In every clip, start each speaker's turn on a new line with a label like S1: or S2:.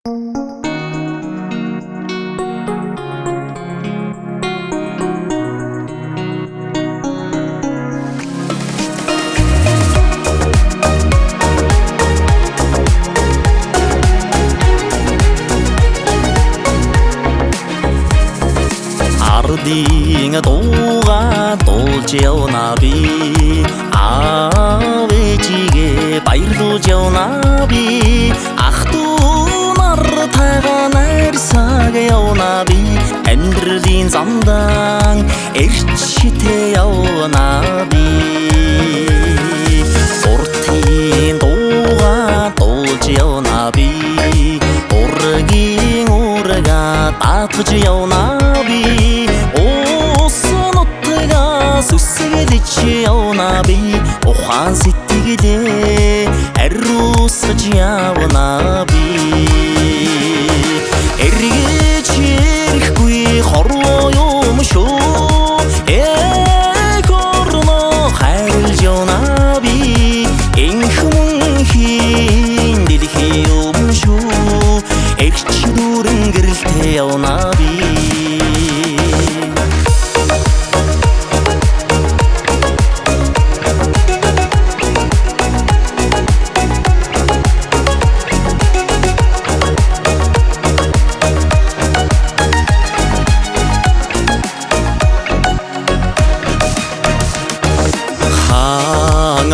S1: Ардын дууга дуулж явна би аав ээжигээ баярлуулж явна би ах дүү нартайгаа найрсаг явна би амьдралын замдан эрчтэй явна би уртын дууга дуулж явна би ургийн урга татж явна би сүсгэлж явна би ухаан сэтгэлээ ариусгаж явна би эргэж ирэхгүй хорвоо юм шүү хорно хайрлж явна би энхэн дэлхий юм шүү эрч дүүрэн гэрэлтэй явна би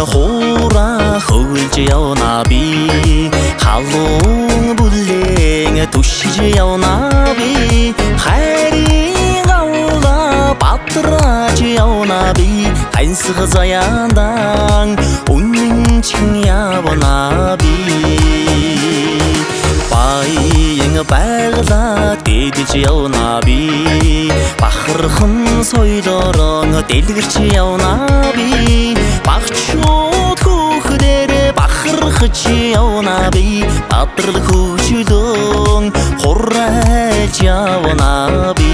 S1: хуура хөвлж явна би халуун бүлээн түшиж явна би хайрын авла бадраж явна би ганцх заяандан үнэнчин явна би баян байгалаа дээдж явна би бахархан соёлорон дэлгэрч явна би багчууд хүүхдээр бахархаж явна би бадрал хөвчлөн хураж явна би